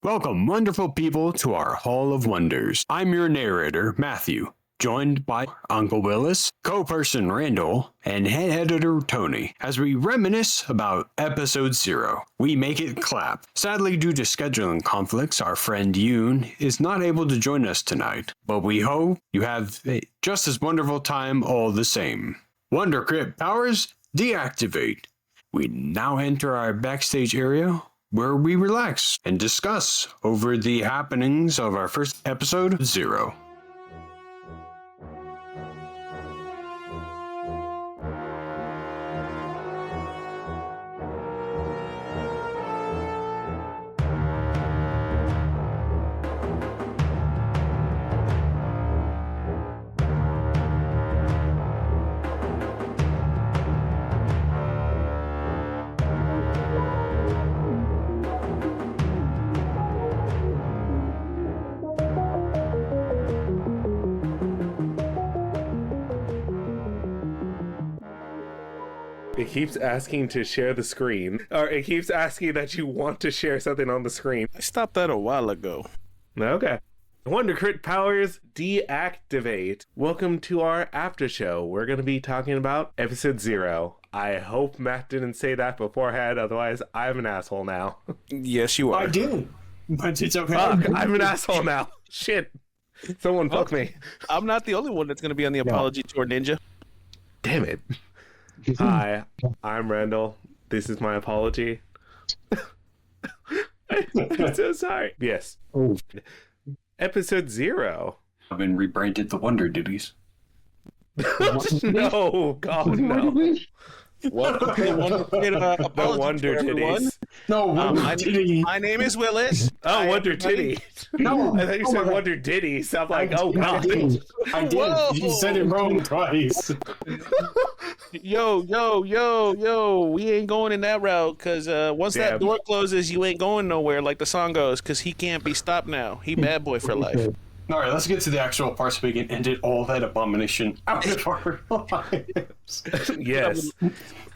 Welcome, wonderful people, to our Hall of Wonders. I'm your narrator, Matthew, joined by Uncle Willis, co-person Randall, and head editor Tony, as we reminisce about Episode 0. We make it clap. Sadly, due to scheduling conflicts, our friend Yoon is not able to join us tonight, but we hope you have a just as wonderful time all the same. Wonder Crit powers deactivate. We now enter our backstage area, where we relax and discuss over the happenings of our first episode, 0. It keeps asking to share the screen, or it keeps asking that you want to share something on the screen. I stopped that a while ago. Okay. Wonder Crit powers deactivate. Welcome to our after show. We're going to be talking about episode 0. I hope Matt didn't say that beforehand, otherwise I'm an asshole now. Yes, you are. I do, but it's okay. Fuck, I'm an asshole now. Shit. Someone fuck me. I'm not the only one that's going to be on the apology tour, Ninja. Damn it. Hi, I'm Randall. This is my apology. I'm so sorry. Yes. Oh. Episode 0. I've been rebranded the Wonder Ditties. No, God, no. Welcome to the Wonder Crit The apology Wonder tour, everyone. Titties. No, Wonder Ditty. My name is Willis. Oh, Wonder Titty. No, I thought you said Wonder Ditties. I'm like, oh, God. I did. Whoa. You said it wrong twice. Yo, we ain't going in that route, because once Yeah. that door closes, you ain't going nowhere, like the song goes, because he can't be stopped now. He bad boy for life. All right, let's get to the actual part so we can end it all that abomination out of our lives. Yes.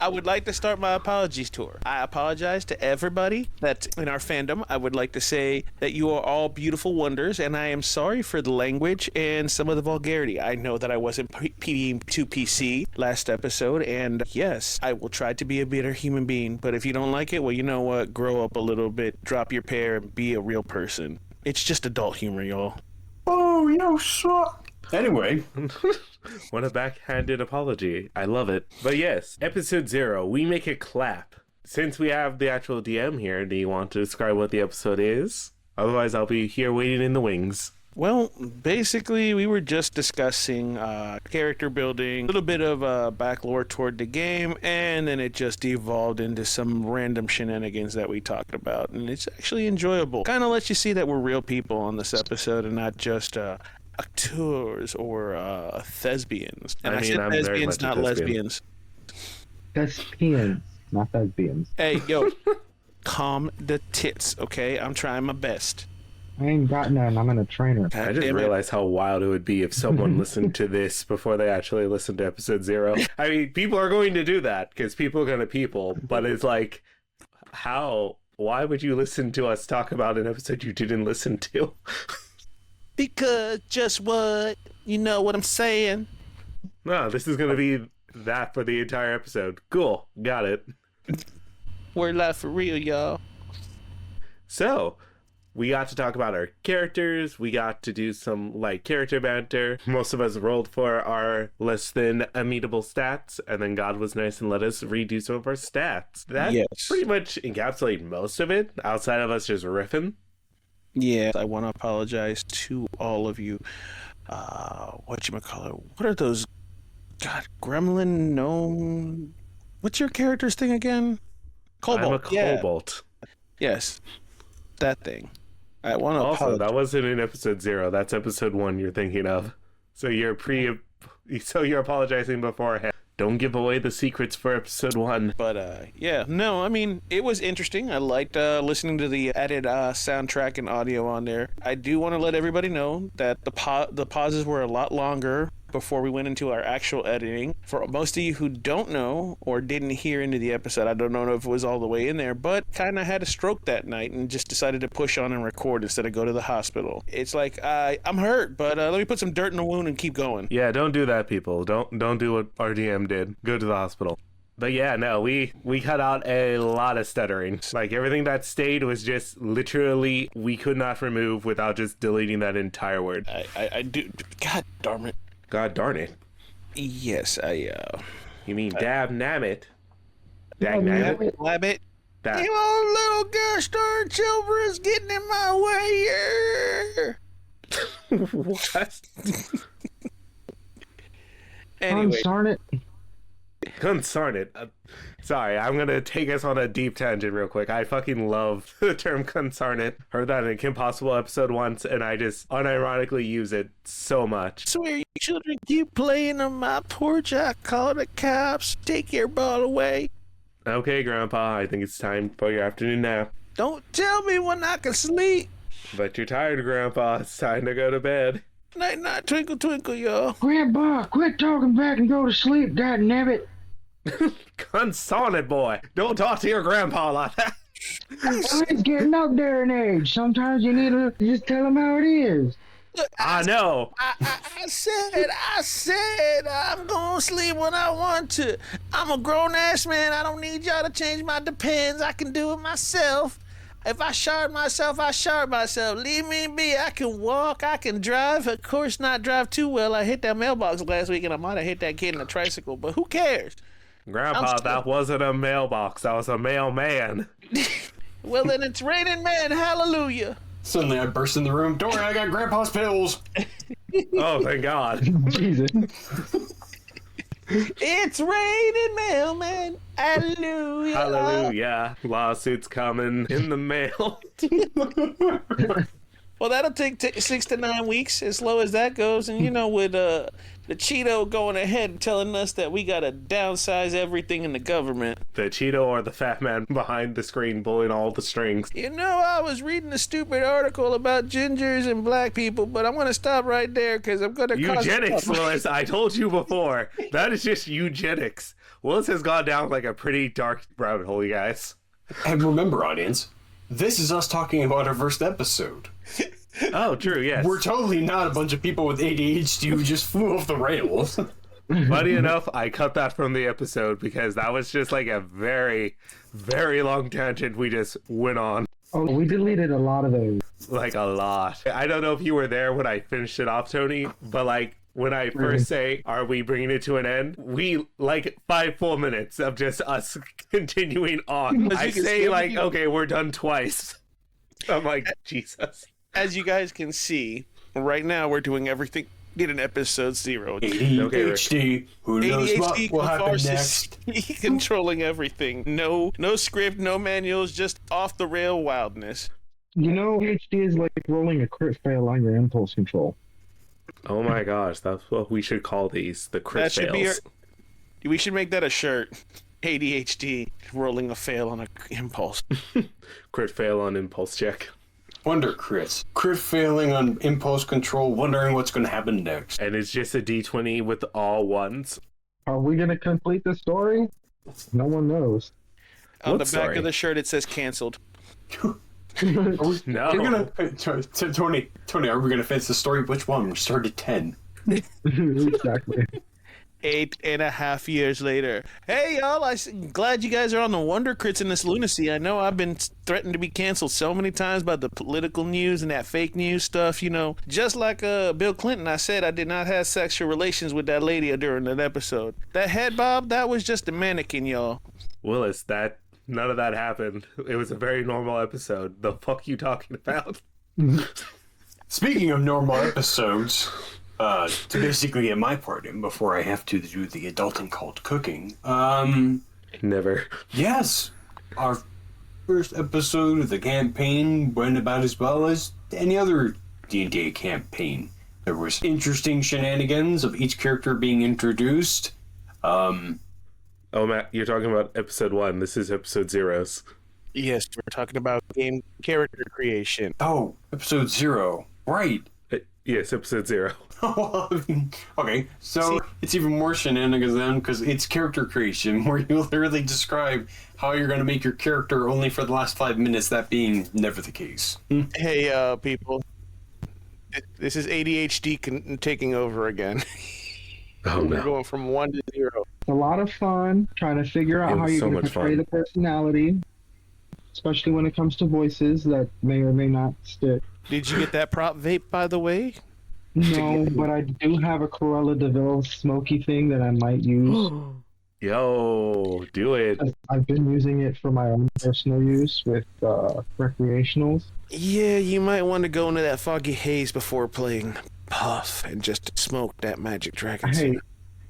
I would like to start my apologies tour. I apologize to everybody that's in our fandom. I would like to say that you are all beautiful wonders, and I am sorry for the language and some of the vulgarity. I know that I wasn't being too PC last episode, and yes, I will try to be a better human being. But if you don't like it, well, you know what? Grow up a little bit, drop your pair, and be a real person. It's just adult humor, y'all. Oh, you suck. Anyway. What a backhanded apology. I love it. But yes, episode 0, we make it clap. Since we have the actual DM here, do you want to describe what the episode is? Otherwise, I'll be here waiting in the wings. Well, basically, we were just discussing character building, a little bit of back lore toward the game, and then it just evolved into some random shenanigans that we talked about, and it's actually enjoyable. Kind of lets you see that we're real people on this episode and not just actors or thespians. And I mean, said I'm very thespians, much a not thespian. lesbians. Thespians, not lesbians. Hey, yo, calm the tits, okay? I'm trying my best. I ain't got none. I'm in a trainer. I just Damn it. realized how wild it would be if someone listened to this before they actually listened to episode 0. I mean, people are going to do that because people are going to people, but it's like, why would you listen to us talk about an episode you didn't listen to? Because just what? You know what I'm saying? No, this is going to be that for the entire episode. Cool. Got it. We're live for real, y'all. So, we got to talk about our characters. We got to do some light character banter. Most of us rolled for our less than immutable stats, and then God was nice and let us redo some of our stats. That Yes. pretty much encapsulated most of it, outside of us just riffing. Yeah, I want to apologize to all of you. Whatchamacallit? What are those? God, gremlin, gnome. What's your character's thing again? Cobalt. I'm a kobold. Yeah. Yes, that thing. I want to Also, apologize. that wasn't in episode 0. That's episode 1 you're thinking of. So you're apologizing beforehand. Don't give away the secrets for episode 1. But yeah, no, I mean, it was interesting. I liked listening to the added soundtrack and audio on there. I do want to let everybody know that the pauses were a lot longer before we went into our actual editing. For most of you who don't know or didn't hear into the episode, I don't know if it was all the way in there, but kind of had a stroke that night and just decided to push on and record instead of go to the hospital. It's like, I'm hurt, but let me put some dirt in the wound and keep going. Yeah, don't do that, people. Don't do what RDM did. Go to the hospital. But yeah, no, we cut out a lot of stuttering. Like, everything that stayed was just literally we could not remove without just deleting that entire word. I do. God darn it. God darn it. Yes, You mean dab nammit? Dag nammit? Labbit. That. You old little gosh darn children's getting in my way here. What? Anyway. Darn it. Consarn it. Sorry, I'm gonna take us on a deep tangent real quick. I fucking love the term consarn it. Heard that in a Kim Possible episode once, and I just unironically use it so much. Swear you children keep playing on my porch, I call the cops. Take your ball away. Okay, Grandpa, I think it's time for your afternoon nap. Don't tell me when I can sleep. But you're tired, Grandpa. It's time to go to bed. Night, night, twinkle, twinkle, y'all. Grandpa, quit talking back and go to sleep, godnabbit. Consarn it, boy. Don't talk to your grandpa like that. He's getting up there in age. Sometimes you need to just tell him how it is. Look, I know. I said, I'm gonna sleep when I want to. I'm a grown-ass man. I don't need y'all to change my depends. I can do it myself. If I shard myself, I shard myself. Leave me be. I can walk. I can drive. Of course, not drive too well. I hit that mailbox last week, and I might have hit that kid in a tricycle. But who cares? Grandpa, that wasn't a mailbox. That was a mailman. Well, then it's raining man. Hallelujah. Suddenly I burst in the room. Don't worry, I got Grandpa's pills. Oh, thank God. Jesus. It's raining mailman. Hallelujah. Hallelujah. Lawsuits coming in the mail. Well, that'll take 6 to 9 weeks, as slow as that goes. And, you know, with the Cheeto going ahead and telling us that we got to downsize everything in the government. The Cheeto or the fat man behind the screen pulling all the strings. You know, I was reading a stupid article about gingers and black people, but I'm going to stop right there because I'm going to Eugenics, Willis. I told you before. That is just eugenics. Willis has gone down like a pretty dark rabbit hole, you guys. And remember, audience, this is us talking about our first episode. Oh, true, yes. We're totally not a bunch of people with ADHD who just flew off the rails. Funny enough, I cut that from the episode because that was just like a very, very long tangent we just went on. Oh, we deleted a lot of those. Like a lot. I don't know if you were there when I finished it off, Tony, but like when I first say, are we bringing it to an end? We like 5 full minutes of just us continuing on. I say like, okay, we're done twice. I'm like, Jesus. As you guys can see, right now we're doing everything in episode 0. ADHD, who knows what will happen next? Controlling everything. No script, no manuals, just off the rail wildness. You know, HD is like rolling a crit fail on your impulse control. Oh my gosh, that's what we should call these, the crit That should fails. be we should make that a shirt. ADHD, rolling a fail on an impulse. Crit fail on impulse check. Wonder crits. Crit failing on impulse control, wondering what's going to happen next. And it's just a D20 with all ones. Are we going to complete the story? No one knows. On What the back story? of the shirt it says canceled. No. You're gonna, Tony, are we going to finish the story? Which one? We started 10. Exactly. 8.5 years later. Hey, y'all, glad you guys are on the Wonder Crits in this lunacy. I know I've been threatened to be canceled so many times by the political news and that fake news stuff, you know. Just like Bill Clinton, I said I did not have sexual relations with that lady during that episode. That head bob, that was just a mannequin, y'all. Willis, none of that happened. It was a very normal episode. The fuck you talking about? Speaking of normal episodes, to basically get my part in before I have to do the adulting called cooking, Never. yes, our first episode of the campaign went about as well as any other D&D campaign. There was interesting shenanigans of each character being introduced. Oh, Matt, you're talking about episode 1. This is episode 0's. Yes, we're talking about game character creation. Oh, episode 0. Right. Yes, episode 0. Okay, so it's even more shenanigans then, because it's character creation, where you literally describe how you're going to make your character only for the last 5 minutes, that being never the case. Hey, people. This is ADHD taking over again. Oh, We're no. going from 1 to 0. It's a lot of fun trying to figure It out how was you're so going to much portray fun. the personality, especially when it comes to voices that may or may not stick. Did you get that prop vape, by the way? No, but I do have a Corolla DeVille smoky thing that I might use. Yo, do it. I've been using it for my own personal use with recreationals. Yeah, you might want to go into that foggy haze before playing Puff and just smoke that Magic Dragon. Hey,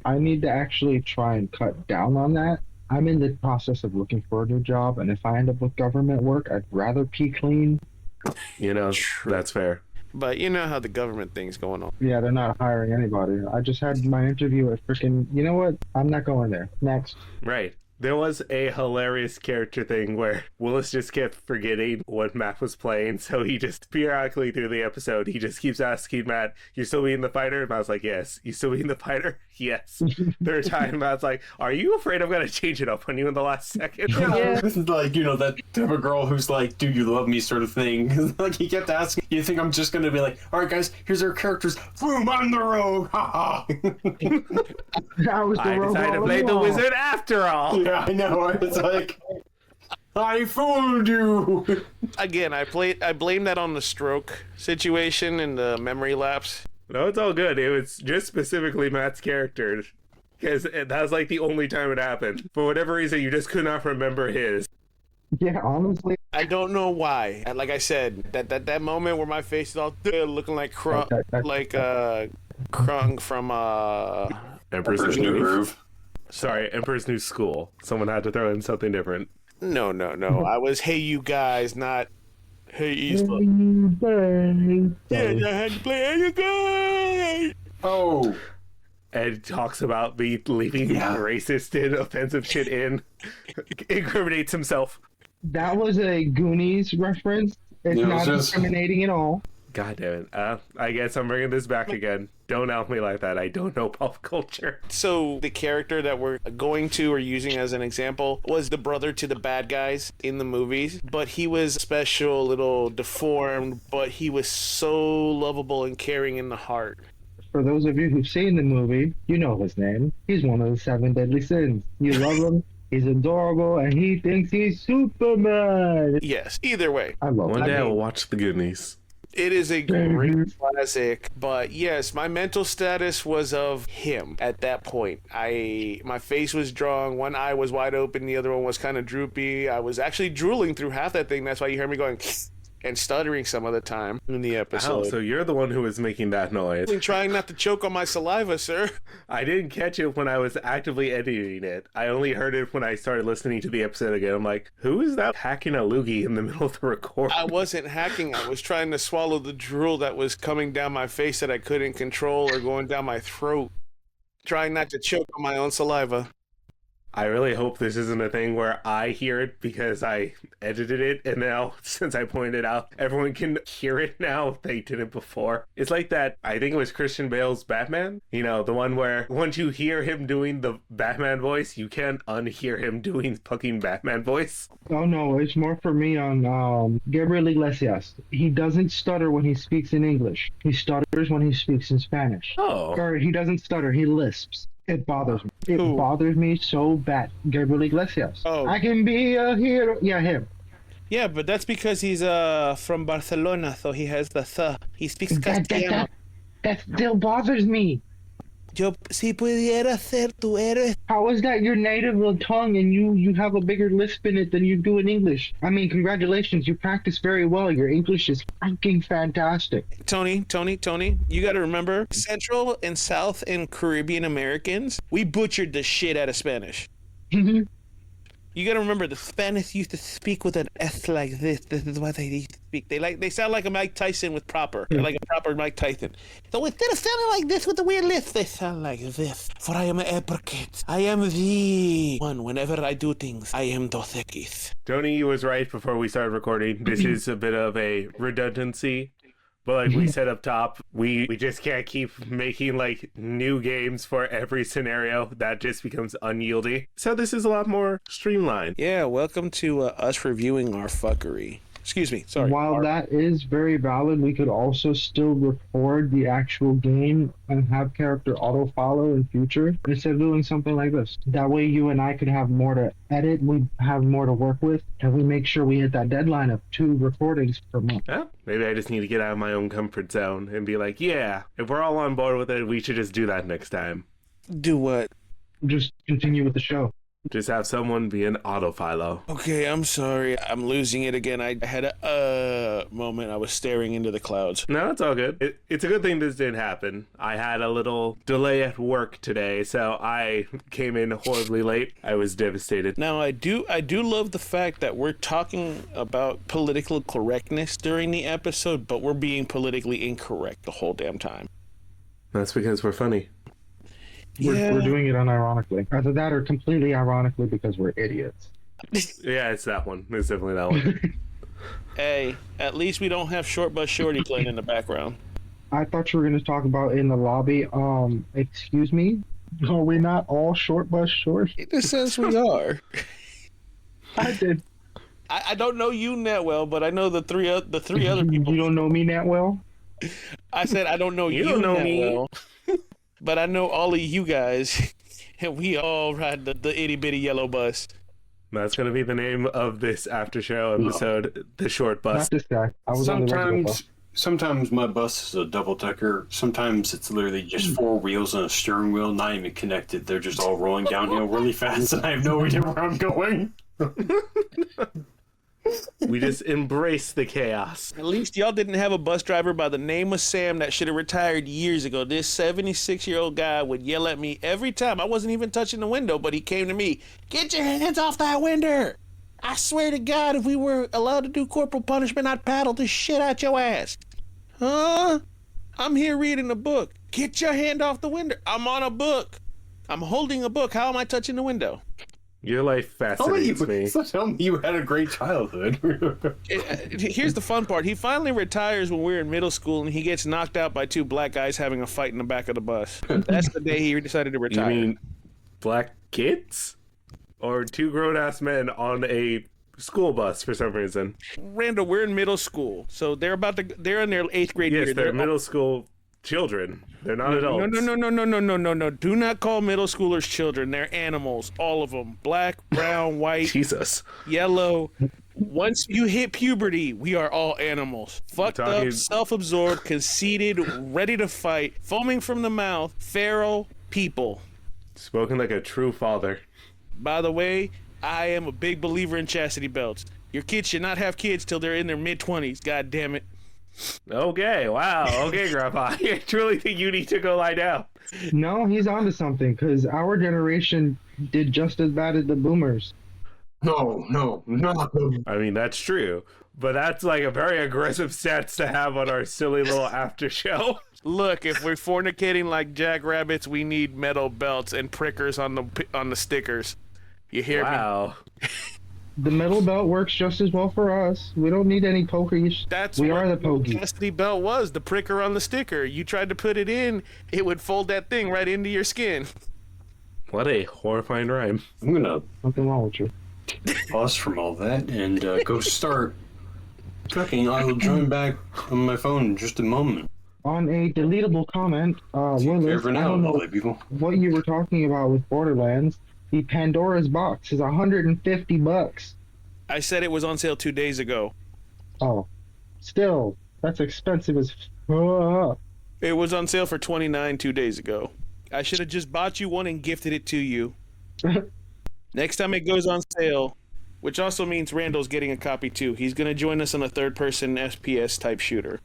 I need to actually try and cut down on that. I'm in the process of looking for a new job, and if I end up with government work, I'd rather pee clean. You know, that's fair. But you know how the government thing's going on. Yeah, they're not hiring anybody. I just had my interview at freaking. You know what? I'm not going there. Next. Right. There was a hilarious character thing where Willis just kept forgetting what Matt was playing, so he just periodically through the episode, he just keeps asking Matt, "You still being the fighter?" And Matt's like, "Yes." "You still being the fighter?" "Yes." Third time, Matt's like, "Are you afraid I'm gonna change it up on you in the last second?" Yeah, this is like, that type of girl who's like, "Do you love me?" sort of thing. Like, he kept asking, you think I'm just gonna be like, "All right, guys, here's our characters. Boom, on the road." Ha ha. I was the I rogue decided to all play the along. wizard after all. Yeah, I know. It's like, I fooled you. Again, I blame that on the stroke situation and the memory lapse. No, it's all good. It was just specifically Matt's character. Because that was like the only time it happened. For whatever reason, you just could not remember his. Yeah, honestly, I don't know why. And like I said, that moment where my face is all looking like Krung from Emperor's New New Groove. Sorry, Emperor's New School. Someone had to throw in something different. No. I was hey you guys, not hey Eastwood. Yeah, I had to play hey you guys. Oh. Ed talks about me leaving racist and offensive shit in. Incriminates himself. that was a Goonies reference. It's Yeah, it not was just- discriminating at all. God damn it. I guess I'm bringing this back again. Don't out me like that. I don't know pop culture. So the character that we're going to or using as an example was the brother to the bad guys in the movies, but he was special, a little deformed, but he was so lovable and caring in the heart. For those of you who've seen the movie, you know his name. He's one of the 7 deadly sins. You love him. He's adorable, and he thinks he's Superman. Yes, either way. I love One him. day I will watch the Goonies. It is a great classic, but yes, my mental status was of him at that point. My face was drawn, one eye was wide open, the other one was kind of droopy. I was actually drooling through half that thing. That's why you hear me going and stuttering some of the time in the Oh, episode. so you're the one who was making that noise. I'm trying not to choke on my saliva, sir. I didn't catch it when I was actively editing it. I only heard it when I started listening to the episode again. I'm like, who is that hacking a loogie in the middle of the record? I wasn't hacking. I was trying to swallow the drool that was coming down my face that I couldn't control or going down my throat. Trying not to choke on my own saliva. I really hope this isn't a thing where I hear it because I edited it, and now, since I pointed out, everyone can hear it now. They didn't before. It's like that, I think it was Christian Bale's Batman. You know, the one where once you hear him doing the Batman voice, you can't unhear him doing fucking Batman voice. Oh no, it's more for me on Gabriel Iglesias. He doesn't stutter when he speaks in English. He stutters when he speaks in Spanish. Oh. Or he doesn't stutter, he lisps. It bothers me. It Who? bothers me so bad. Gabriel Iglesias. Oh. I can be a hero. Yeah, him. Yeah, but that's because he's from Barcelona, so he has the th. He speaks Castellano. That still bothers me. Yo, si pudiera ser tu héroe. How is that your native tongue and you have a bigger lisp in it than you do in English? I mean, congratulations, you practice very well. Your English is fucking fantastic. Tony, you gotta remember, Central and South and Caribbean Americans, we butchered the shit out of Spanish. You gotta remember, the Spanish used to speak with an S like this. This is what they used to speak. They sound like a Mike Tyson with proper, like a proper Mike Tyson. So instead of sounding like this with the weird lisp, they sound like this. For I am an advocate. I am the one. Whenever I do things, I am Dos Equis. Tony was right before we started recording. This is a bit of a redundancy, But like we said up top, we just can't keep making like new games for every scenario. That just becomes unyieldy. So this is a lot more streamlined. Yeah, welcome to us reviewing our fuckery. Excuse me, sorry. While that is very valid, we could also still record the actual game and have character auto follow in future instead of doing something like this. That way you and I could have more to edit, we have more to work with, and we make sure we hit that deadline of 2 recordings per month. Yeah, maybe I just need to get out of my own comfort zone and be like, yeah, if we're all on board with it, we should just do that next time. Do what? Just continue with the show. Just have someone be an autophilo. Okay, I'm sorry. I'm losing it again. I had a moment. I was staring into the clouds. No, it's all good. It's a good thing this didn't happen. I had a little delay at work today, so I came in horribly late. I was devastated. Now, I do love the fact that we're talking about political correctness during the episode, but we're being politically incorrect the whole damn time. That's because we're funny. We're doing it unironically. Either that or completely ironically because we're idiots. Yeah, it's that one. It's definitely that one. Hey, at least we don't have Short Bus Shorty playing in the background. I thought you were going to talk about in the lobby. Excuse me? Are we not all short bus short? In a sense, we are. I did. I don't know you that well, but I know the three other people. You don't know me that well? I said I don't know you don't know that me. well, but I know all of you guys, and we all ride the itty bitty yellow bus. That's going to be the name of this after show episode, The Short Bus. Not this guy. I was on the regular bus. Sometimes my bus is a double decker. Sometimes it's literally just 4 wheels and a steering wheel, not even connected. They're just all rolling downhill really fast, and I have no idea where I'm going. We just embrace the chaos. At least y'all didn't have a bus driver by the name of Sam that should have retired years ago. This 76-year-old guy would yell at me every time. I wasn't even touching the window, but he came to me. Get your hands off that window. I swear to God, if we were allowed to do corporal punishment, I'd paddle the shit out your ass. Huh? I'm here reading a book. Get your hand off the window. I'm on a book. I'm holding a book. How am I touching the window? Your life fascinates me. Tell me you had a great childhood. Here's the fun part. He finally retires when we're in middle school, and he gets knocked out by 2 black guys having a fight in the back of the bus. That's the day he decided to You retire. mean black kids? Or 2 grown-ass men on a school bus for some reason? Randall, we're in middle school, so they're in their 8th grade year. Yes, they're middle school children. They're not adults. No. Do not call middle schoolers children. They're animals, all of them. Black, brown, white, Jesus. yellow. Once you hit puberty, we are all animals. Fucked up, self-absorbed, conceited, ready to fight, foaming from the mouth, feral people. Spoken like a true father. By the way, I am a big believer in chastity belts. Your kids should not have kids till they're in their mid-20s. God damn it. Okay, wow. Okay, Grandpa. I truly think you need to go lie down. No, he's onto something, because our generation did just as bad as the boomers. No. I mean, that's true. But that's like a very aggressive stance to have on our silly little after show. Look, if we're fornicating like jackrabbits, we need metal belts and prickers on the stickers. You hear me? Wow. The metal belt works just as well for us. We don't need any pokies. We are the pokies. Chastity belt was the pricker on the sticker. You tried to put it in, it would fold that thing right into your skin. What a horrifying rhyme. I'm gonna Nothing wrong with you. pause from all that and go start cooking. I'll join back on my phone in just a moment. On a deletable comment, Willis, Care for I now, don't know lovely people. what you were talking about with Borderlands. The Pandora's box is $150. I said it was on sale 2 days ago. Oh, still, that's expensive as fuck. It was on sale for $29 2 days ago. I should have just bought you one and gifted it to you. Next time it goes on sale, which also means Randall's getting a copy too. He's going to join us on a third-person FPS type shooter.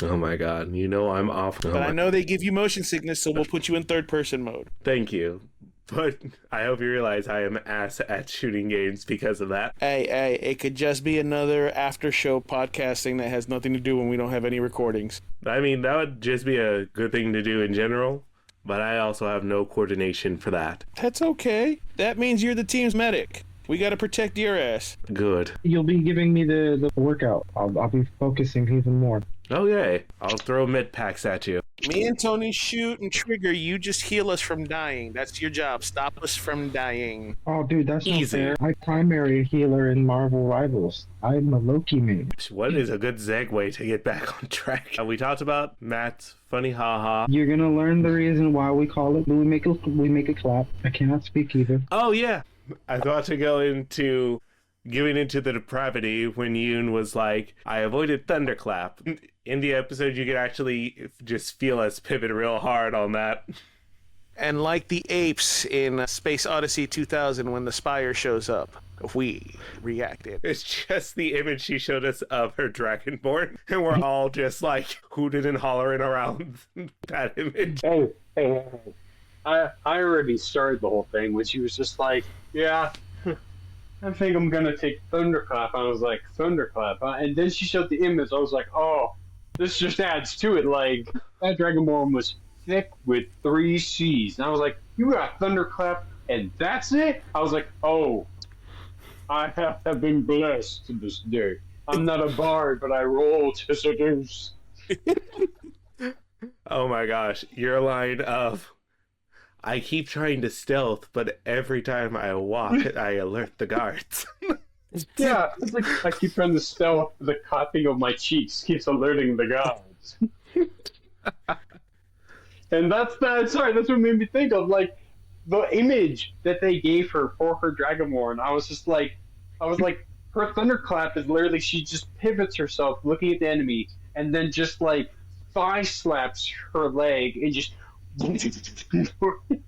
Oh my god. You know I'm off. But I know they give you motion sickness, so we'll put you in third-person mode. Thank you. But I hope you realize I am ass at shooting games because of that. Hey, it could just be another after-show podcasting that has nothing to do when we don't have any recordings. I mean, that would just be a good thing to do in general, but I also have no coordination for that. That's okay. That means you're the team's medic. We got to protect your ass. Good. You'll be giving me the workout. I'll be focusing even more. Oh, yay. I'll throw mid packs at you. Me and Tony shoot and trigger. You just heal us from dying. That's your job. Stop us from dying. Oh, dude, that's not Easy. fair. I primary healer in Marvel Rivals. I'm a Loki main. What is a good segue to get back on track? We talked about Matt's funny haha. You're gonna learn the reason why we call it. We make a clap. I cannot speak either. Oh, yeah. I thought to go into giving into the depravity when Yoon was like, I avoided Thunderclap. In the episode, you could actually just feel us pivot real hard on that. And like the apes in Space Odyssey 2000 when the Spire shows up, we reacted. It's just the image she showed us of her Dragonborn, and we're all just like hooted and hollering around that image. Hey. I already started the whole thing when she was just like, yeah, I think I'm gonna take Thunderclap. I was like, Thunderclap? And then she showed the image. I was like, oh, this just adds to it. Like, that Dragonborn was thick with 3 C's. And I was like, you got Thunderclap and that's it? I was like, oh, I have been blessed to this day. I'm not a bard, but I roll to seduce. Oh my gosh, your line of, I keep trying to stealth, but every time I walk, I alert the guards. Yeah, it's like I keep trying to stealth, the coughing of my cheeks keeps alerting the guards. And that's what made me think of, like, the image that they gave her for her Dragonborn. I was like, her Thunderclap is literally, she just pivots herself, looking at the enemy, and then just, like, thigh slaps her leg, and just... It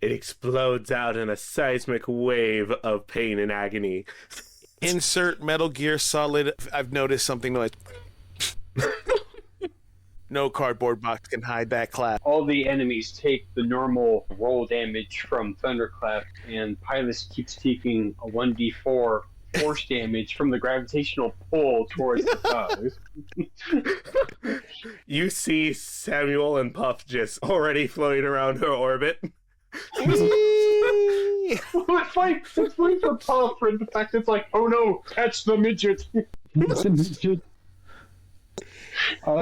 explodes out in a seismic wave of pain and agony. Insert Metal Gear Solid. I've noticed something like no cardboard box can hide that clap. All the enemies take the normal roll damage from Thunderclap, and Pylus keeps taking a 1d4 force damage from the gravitational pull towards the thighs. You see Samuel and Puff just already floating around her orbit. It's funny for Puff for the fact it's like, oh no, catch the midget. Oh,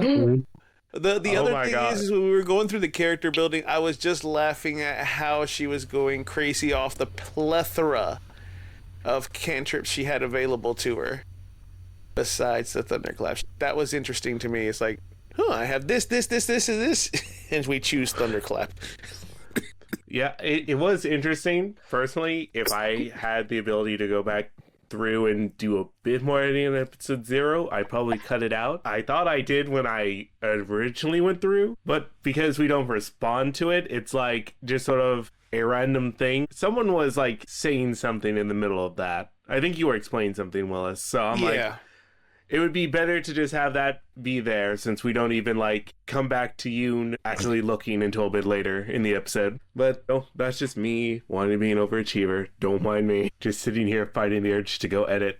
that's weird. The Oh other my thing God. is when we were going through the character building, I was just laughing at how she was going crazy off the plethora of cantrips she had available to her. Besides the Thunderclap. That was interesting to me. It's like, I have this, and this, and we choose Thunderclap. Yeah, it was interesting. Personally, if I had the ability to go back through and do a bit more editing in episode 0, I'd probably cut it out. I thought I did when I originally went through, but because we don't respond to it, it's like just sort of a random thing. Someone was like saying something in the middle of that. I think you were explaining something, Willis. So I'm like, it would be better to just have that be there since we don't even like come back to you actually looking until a bit later in the episode. But no, that's just me wanting to be an overachiever. Don't mind me. Just sitting here fighting the urge to go edit.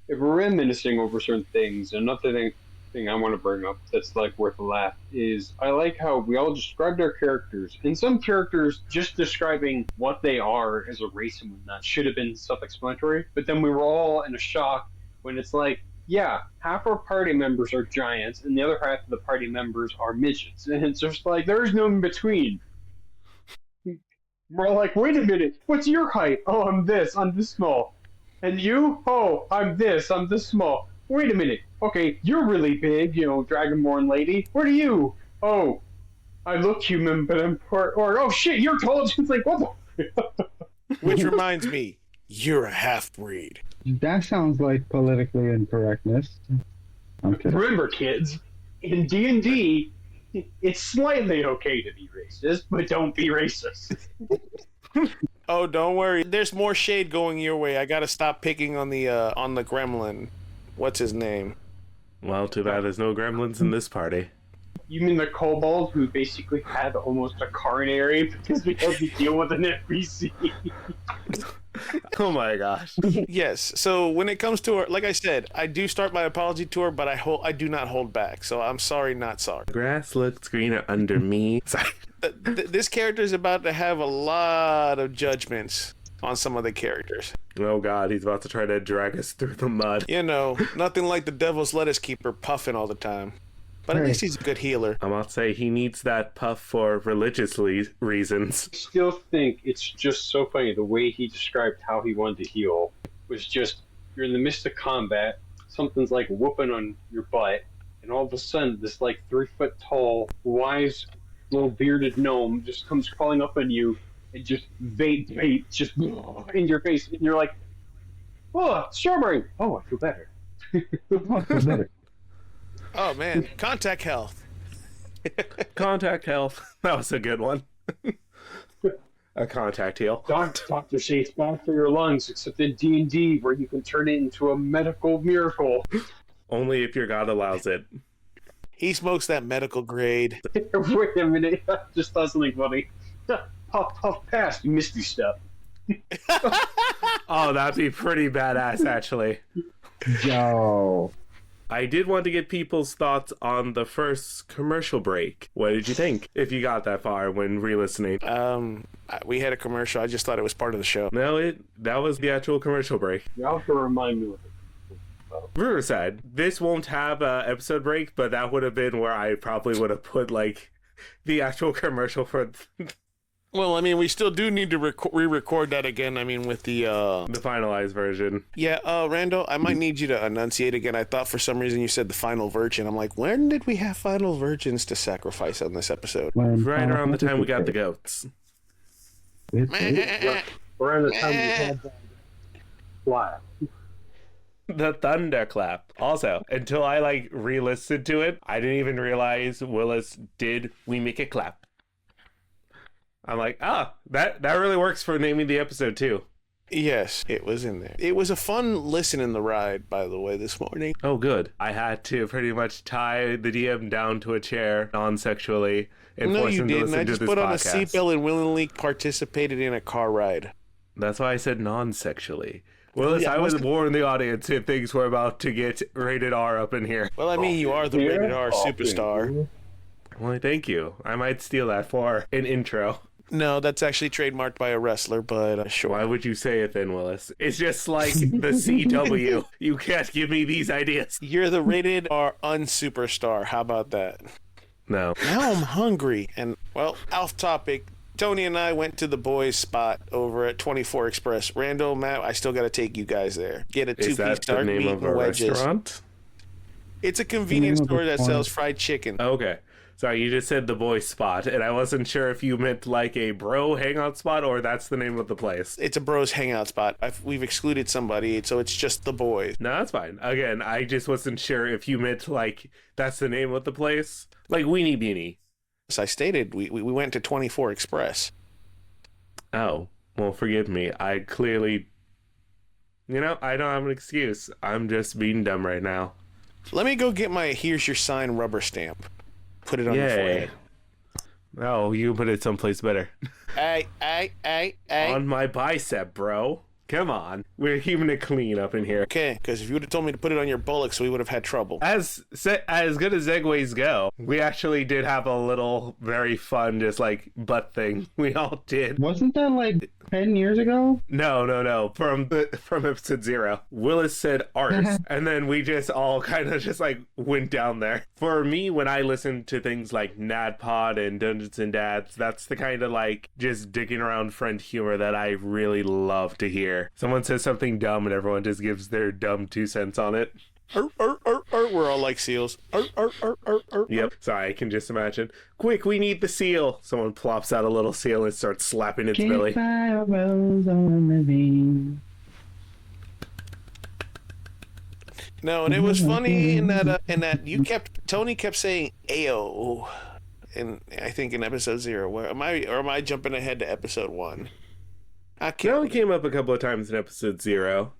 If we're reminiscing over certain things, another thing I want to bring up that's like worth a laugh is I like how we all described our characters, and some characters just describing what they are as a race and whatnot should have been self-explanatory, but then we were all in a shock when it's like, yeah, half our party members are giants and the other half of the party members are midgets, and it's just like there's no in between. We're all like, wait a minute, what's your height? Oh, I'm this small. And you? Oh, I'm this small. Wait a minute. Okay, you're really big, Dragonborn lady. What are you? Oh, I look human, but I'm poor. Or, oh shit, you're tall. It's like, what the? Which reminds me, you're a half-breed. That sounds like politically incorrectness. Okay. Remember, kids, in D&D, it's slightly okay to be racist, but don't be racist. Oh, don't worry. There's more shade going your way. I gotta stop picking on the gremlin. What's his name? Well, too bad there's no gremlins in this party. You mean the kobold who basically had almost a coronary because we had to deal with an NPC? Oh my gosh. Yes. So when it comes to her, like I said, I do start my apology tour, but I do not hold back. So I'm sorry, not sorry. Grass looks greener under me. Sorry. This character is about to have a lot of judgments on some of the characters. Oh God, he's about to try to drag us through the mud. You know, nothing like the devil's lettuce keeper puffing all the time. But at least he's a good healer. I'm about to say he needs that puff for religious reasons. I still think it's just so funny the way he described how he wanted to heal was just, you're in the midst of combat, something's like whooping on your butt, and all of a sudden this like 3-foot tall, wise little bearded gnome just comes crawling up on you and just vape just in your face, and you're like, oh, strawberry. Oh, I feel better. I feel better. Oh man, contact health. Contact health. That was a good one. A contact heal. Doctor say it's bad for your lungs, except in D&D where you can turn it into a medical miracle. Only if your god allows it. He smokes that medical grade. Wait a minute, I just thought something funny. Puff past, Misty step. Oh, that'd be pretty badass, actually. Yo. I did want to get people's thoughts on the first commercial break. What did you think, if you got that far when re-listening? We had a commercial. I just thought it was part of the show. No, that was the actual commercial break. You have to remind me of it. Riverside, this won't have a episode break, but that would have been where I probably would have put, like, the actual commercial for... Well, I mean, we still do need to re-record that again. I mean, with the finalized version. Yeah, Randall, I might need you to enunciate again. I thought for some reason you said the final virgin. I'm like, when did we have final virgins to sacrifice on this episode? Right around the time we got the goats. Around the time we had that fly. The thunderclap. Also, until I, like, re-listened to it, I didn't even realize Willis did We Make It Clap. I'm like, that really works for naming the episode, too. Yes, it was in there. It was a fun listen in the ride, by the way, this morning. Oh, good. I had to pretty much tie the DM down to a chair non-sexually and force him to listen to this podcast. I just put on a seatbelt and willingly participated in a car ride. That's why I said non-sexually. Willis, Yeah, I would warn the audience if things were about to get rated R up in here. Well, I mean, you are the rated R superstar. Well, thank you. I might steal that for an intro. No, that's actually trademarked by a wrestler, but sure. Why would you say it then, Willis? It's just like the CW. You can't give me these ideas. You're the rated R unsuperstar. How about that? No. Now I'm hungry. And, well, off topic, Tony and I went to the boys' spot over at 24 Express. Randall, Matt, I still got to take you guys there. Get a two-piece dark meat and wedges. Restaurant? It's a convenience store that sells fried chicken. Okay. Sorry, you just said the boys' spot, and I wasn't sure if you meant like a bro hangout spot or that's the name of the place. It's a bros hangout spot. We've excluded somebody, so it's just the boys. No, that's fine. Again, I just wasn't sure if you meant like that's the name of the place. Like Weenie Beanie. As I stated, we went to 24 Express. Oh, well, forgive me. I clearly... I don't have an excuse. I'm just being dumb right now. Let me go get my Here's Your Sign rubber stamp. Put it on your forehead. Oh, you put it someplace better. Hey. On my bicep, bro. Come on. We're keeping it clean up in here. Okay, because if you would have told me to put it on your bullocks, we would have had trouble. As good as segues go, we actually did have a little very fun just like butt thing we all did. Wasn't that like 10 years ago? No. From episode 0. Willis said arse, and then we just all kind of just like went down there. For me, when I listen to things like NADPOD and Dungeons and Dads, that's the kind of like just digging around friend humor that I really love to hear. Someone says something dumb and everyone just gives their dumb 2 cents on it. We're all like seals. Yep. Sorry, I can just imagine. Quick, we need the seal. Someone plops out a little seal and starts slapping its belly. By a rose on the beam. No, and it was funny in that Tony kept saying "ayo," and I think in episode 0. Where am I jumping ahead to episode 1? It only came up a couple of times in episode 0.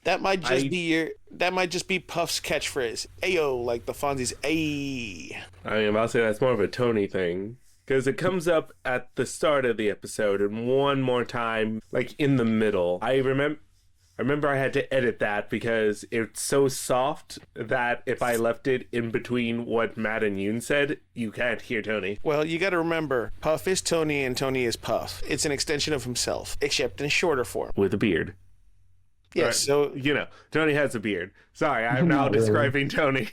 That might just be Puff's catchphrase. Ayo, like the Fonzie's ay. I mean, I'll say that's more of a Tony thing. Because it comes up at the start of the episode and one more time, like in the middle. I I remember I had to edit that because it's so soft that if I left it in between what Matt and Yoon said, you can't hear Tony. Well, you got to remember, Puff is Tony and Tony is Puff. It's an extension of himself, except in shorter form. With a beard. Yes, Right. so You know, Tony has a beard. Sorry, I'm now Not really. describing Tony.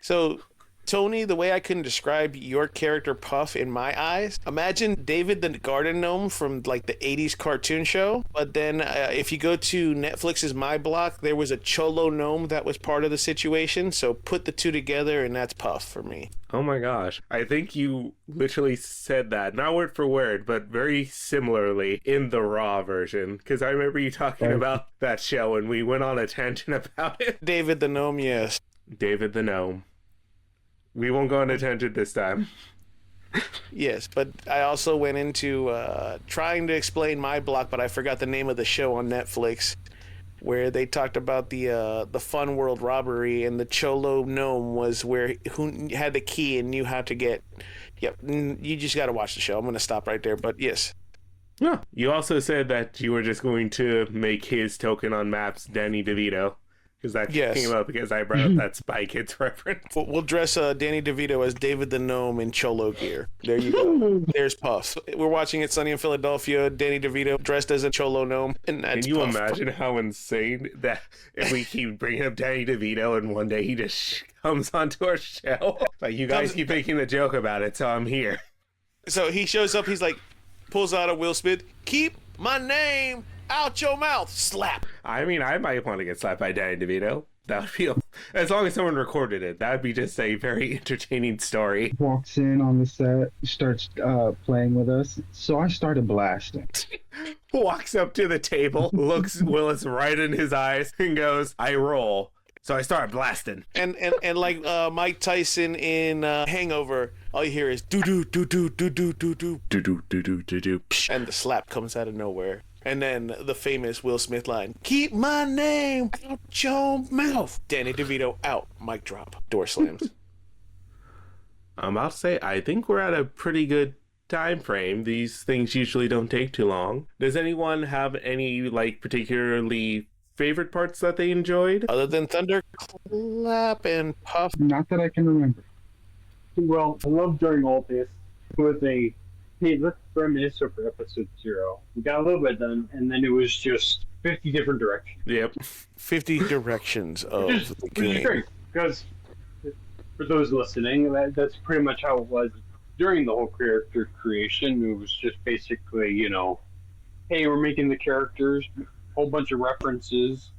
So, Tony, the way I can describe your character Puff in my eyes, imagine David the Garden Gnome from like the 80s cartoon show. But then if you go to Netflix's My Block, there was a Cholo Gnome that was part of the situation. So put the two together and that's Puff for me. Oh my gosh. I think you literally said that, not word for word, but very similarly in the Raw version. Because I remember you talking Right. about that show and we went on a tangent about it. David the Gnome, yes. David the Gnome. We won't go on a tangent this time. Yes, but I also went into trying to explain My Block, but I forgot the name of the show on Netflix, where they talked about the Fun World robbery, and the Cholo Gnome was who had the key and knew how to get. Yep, you just got to watch the show. I'm going to stop right there, but yes. Yeah. You also said that you were just going to make his token on maps Danny DeVito. Because that Yes. came up because I brought up that Spy Kids reference. We'll dress Danny DeVito as David the Gnome in Cholo gear. There you go. There's Puff. We're watching it Sunny in Philadelphia. Danny DeVito dressed as a Cholo Gnome, and that's Can you Puff. imagine how insane that if we keep bringing up Danny DeVito and one day he just comes onto our show? Like, you guys keep making a joke about it, so I'm here. So he shows up. He's like, pulls out a Will Smith. Keep my name out your mouth. Slap. I mean, I might want to get slapped by Danny DeVito. That would be, as long as someone recorded it, that would be just a very entertaining story. Walks in on the set, starts playing with us. So I started blasting. Walks up to the table, looks Willis right in his eyes, and goes, I roll. So I start blasting. And like Mike Tyson in Hangover, all you hear is doo doo doo doo doo doo doo doo, Do-do-do-do-do-do. and the slap comes out of nowhere. And then the famous Will Smith line, keep my name out your mouth. Danny DeVito out. Mic drop. Door slams. I'm about to say, I think we're at a pretty good time frame. These things usually don't take too long. Does anyone have any, like, particularly favorite parts that they enjoyed? Other than Thunderclap and Puff. Not that I can remember. Well, I love during all this was hey, let's reminisce over episode 0. We got a little bit done, and then it was just 50 different directions. Yep. 50 directions of Which is the which is game. great, because for those listening, that's pretty much how it was during the whole character creation. It was just basically, hey, we're making the characters, a whole bunch of references,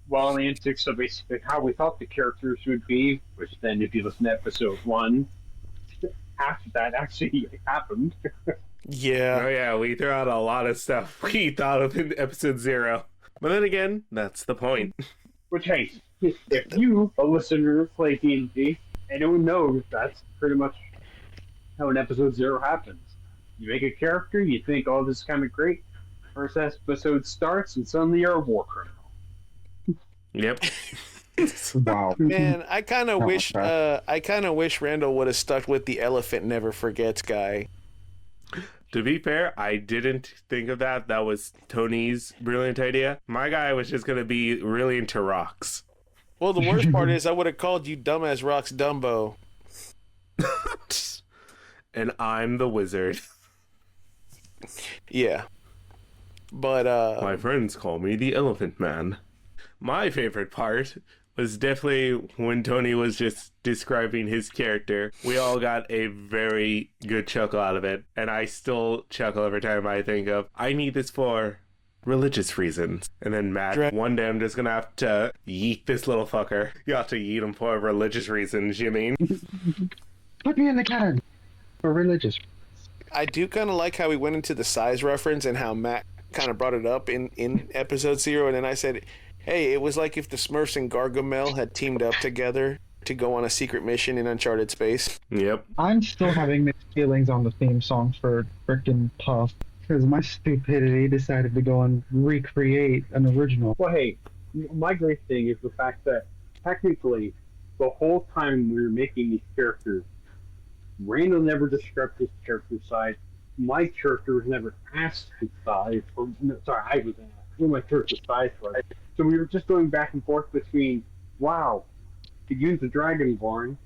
while the antics of basically how we thought the characters would be, which then, if you listen to episode 1, after that actually happened. Yeah. Oh yeah, we threw out a lot of stuff we thought of in episode 0. But then again, that's the point. Which, hey, if you, a listener, play D&D, and don't know, that's pretty much how an episode 0 happens. You make a character, you think, oh, this is kind of great. First episode starts, and suddenly you're a war criminal. Yep. Wow. Man, I kind of Oh, wish wish Randall would have stuck with the elephant never forgets guy. To be fair, I didn't think of that. That was Tony's brilliant idea. My guy was just going to be really into rocks. Well, the worst part is I would have called you dumbass rocks Dumbo. And I'm the wizard. Yeah. But My friends call me the Elephant Man. My favorite part was definitely when Tony was just describing his character. We all got a very good chuckle out of it, and I still chuckle every time I think of, I need this for religious reasons. And then Matt, one day I'm just gonna have to yeet this little fucker. You have to yeet him for religious reasons, you mean? Put me in the cannon. For religious. I do kind of like how we went into the size reference and how Matt kind of brought it up in episode 0, and then I said, hey, it was like if the Smurfs and Gargamel had teamed up together to go on a secret mission in uncharted space. Yep. I'm still having mixed feelings on the theme song for frickin' Puff. Because my stupidity decided to go and recreate an original. Well, hey, my great thing is the fact that technically, the whole time we were making these characters, Randall never described his character side. My character was never asked his side. I was asked. who my character size was. So we were just going back and forth between, wow, to use the Dragonborn,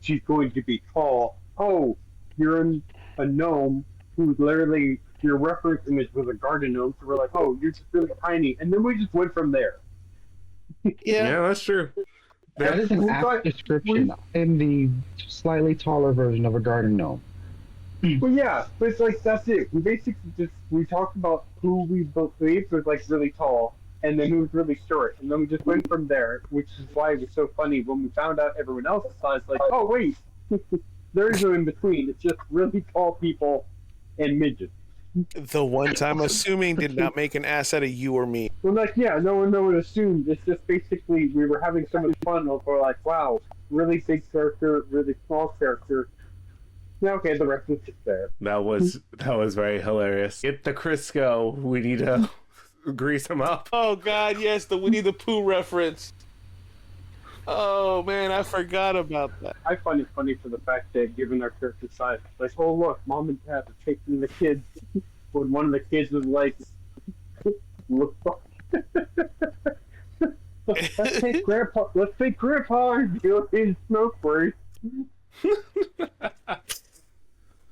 she's going to be tall. Oh, you're a gnome who literally, your reference image was a garden gnome, so we're like, oh, you're just really tiny. And then we just went from there. Yeah, that's true. That is an apt description in the slightly taller version of a garden gnome. Well, yeah, but it's like, that's it. We basically we talked about who we believed was like really tall, and then who was really short, and then we just went from there, which is why it was so funny when we found out everyone else's size, like, oh wait, there is no in between, it's just really tall people and midgets. The one time assuming did not make an ass out of you or me. Well, like, yeah, no one assumed, it's just basically, we were having so much fun, we're like, wow, really big character, really small character. Yeah, okay, the rest is just there. That was very hilarious. Get the Crisco. We need to grease him up. Oh God, yes, the Winnie the Pooh reference. Oh man, I forgot about that. I find it funny for the fact that given their character size, like, oh look, mom and dad are taking the kids. When one of the kids was like, look, let's take grandpa and do his smoke break.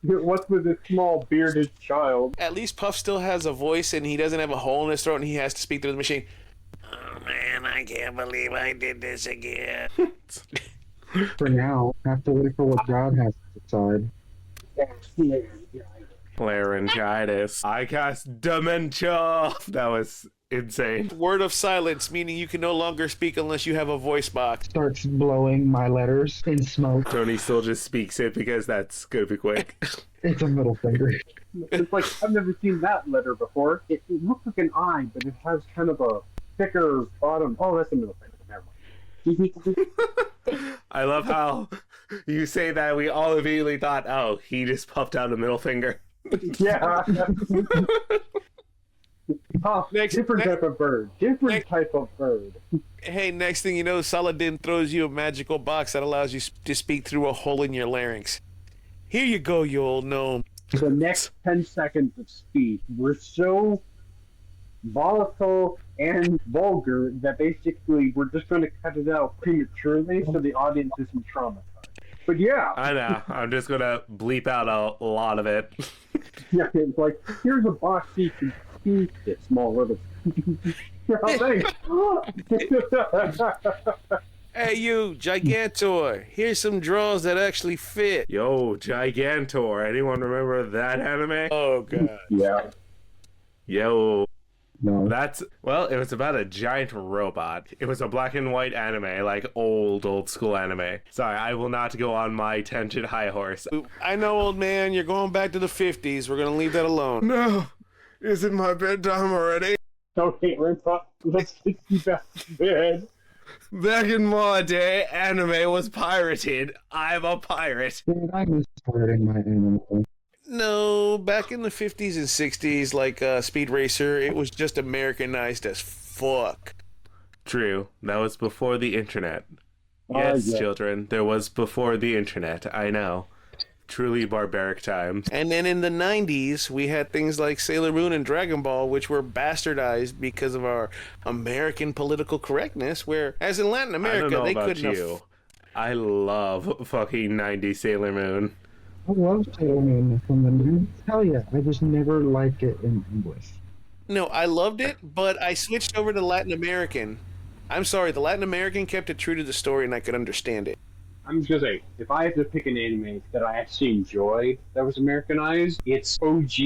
What's with this small bearded child? At least Puff still has a voice and he doesn't have a hole in his throat and he has to speak through the machine. Oh man, I can't believe I did this again. For now, I have to wait for what God has to decide. Laryngitis. I cast dementia. That was insane. Word of silence, meaning you can no longer speak unless you have a voice box. Starts blowing my letters in smoke. Tony still just speaks it because that's gonna be quick. It's a middle finger. It's like, I've never seen that letter before. It looks like an I, but it has kind of a thicker bottom. Oh, that's a middle finger. Never mind. I love how you say that. We all immediately thought, oh, he just puffed out a middle finger. Yeah. Oh, different type of bird. Type of bird. Hey, next thing you know, Saladin throws you a magical box that allows you to speak through a hole in your larynx. Here you go, you old gnome. The next 10 seconds of speech were so volatile and vulgar that basically we're just going to cut it out prematurely so the audience isn't traumatized. But yeah. I know. I'm just going to bleep out a lot of it. Yeah, it's like, here's a box so you can speak it, small little. Oh, thanks. Hey, you, Gigantor. Here's some drawers that actually fit. Yo, Gigantor. Anyone remember that anime? Oh, God. Yeah. Yo. No. Well, it was about a giant robot. It was a black and white anime, like old school anime. Sorry, I will not go on my tangent high horse. I know, old man, you're going back to the 50s. We're going to leave that alone. No. Is it my bedtime already? Okay, let's get you back to bed. Back in my day, anime was pirated. I'm a pirate. Dude, I miss pirating my anime. No, back in the 50s and 60s, like Speed Racer, it was just Americanized as fuck. True. That was before the internet. Yes, yeah. children, there was before the internet. I know. Truly barbaric times. And then in the 90s, we had things like Sailor Moon and Dragon Ball, which were bastardized because of our American political correctness, where, as in Latin I America, don't know they about couldn't you. I love fucking 90s Sailor Moon. I love Sailor Moon from the news. Hell yeah, I just never like it in English. No, I loved it, but I switched over to Latin American. I'm sorry, the Latin American kept it true to the story and I could understand it. I'm just gonna say, if I have to pick an anime that I actually enjoy that was Americanized, it's OG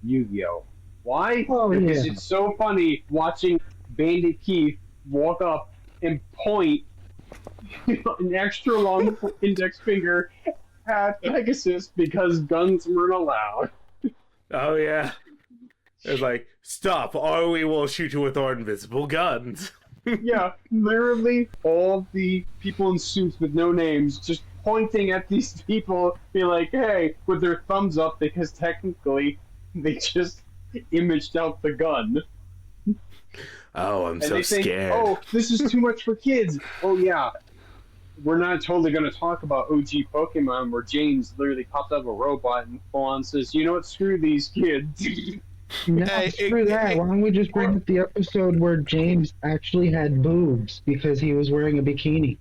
Yu-Gi-Oh! Why? Oh, Because yeah. it's so funny watching Bandit Keith walk up and point an extra long index finger at Pegasus because guns weren't allowed. Oh, yeah. It's like, stop, or we will shoot you with our invisible guns. Yeah, literally all the people in suits with no names just pointing at these people, be like, hey, with their thumbs up because technically they just imaged out the gun. Oh, I'm And so they think, scared. oh, this is too much for kids. Oh, yeah. We're not totally going to talk about OG Pokemon where James literally pops out of a robot and full on says, you know what, screw these kids. No, Hey, screw that. Why don't we just bring up the episode where James actually had boobs because he was wearing a bikini?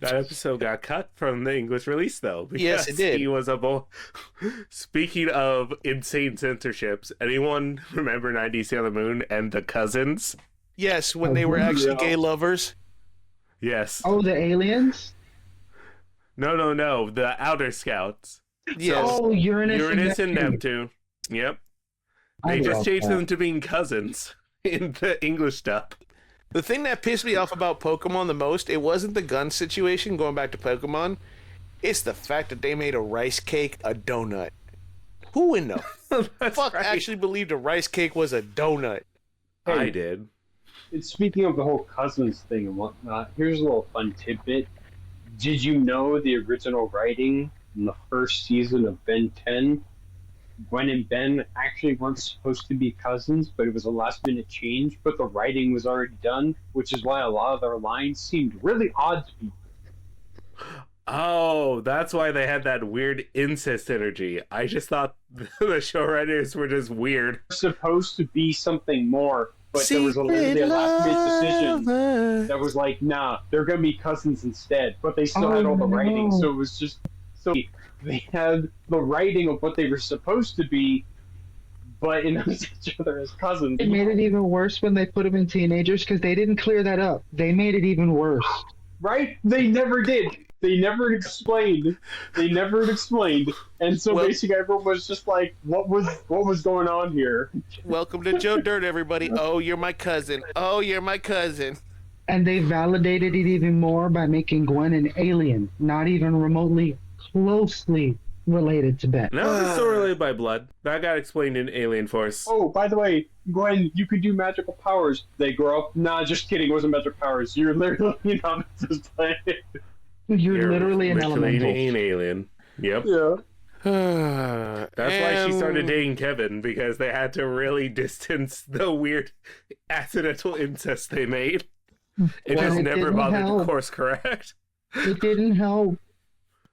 That episode got cut from the English release, though. Yes, it because did. He was a Speaking of insane censorships, anyone remember 90 Sailor Moon and the Cousins? Yes, when they were actually gay lovers. Yes. Oh, the aliens? No. The Outer Scouts. Yes. Oh, Uranus and Neptune. Yep. I They just love changed that. them to being cousins in the English stuff. The thing that pissed me off about Pokemon the most, it wasn't the gun situation, going back to Pokemon. It's the fact that they made a rice cake a donut. Who in the That's fuck right. actually believed a rice cake was a donut? I did. Speaking of the whole cousins thing and whatnot, here's a little fun tidbit. Did you know the original writing in the first season of Ben 10? Gwen and Ben actually weren't supposed to be cousins, but it was a last minute change, but the writing was already done, which is why a lot of their lines seemed really odd to people. Oh, that's why they had that weird incest energy. I just thought the showrunners were just weird. Supposed to be something more, but there was a last minute decision that was like, nah, they're gonna be cousins instead. But they still had all the writing, so it was just so they had the writing of what they were supposed to be, but announced each other as cousins. It made it even worse when they put them in teenagers because they didn't clear that up. They made it even worse. Right? They never did. They never explained. And so Well- basically everyone was just like, what was going on here? Welcome to Joe Dirt, everybody. Oh, you're my cousin. Oh, you're my cousin. And they validated it even more by making Gwen an alien, not even remotely closely related to Ben. No, it's still related by blood. That got explained in Alien Force. Oh, by the way, Gwen, you could do magical powers. They grow up. Nah, just kidding. It wasn't magic powers. You're literally not just playing. You're literally an elemental. An alien. Yep. Yeah. That's why she started dating Kevin, because they had to really distance the weird accidental incest they made. It Well, just it never didn't bothered to help. course correct. It didn't help.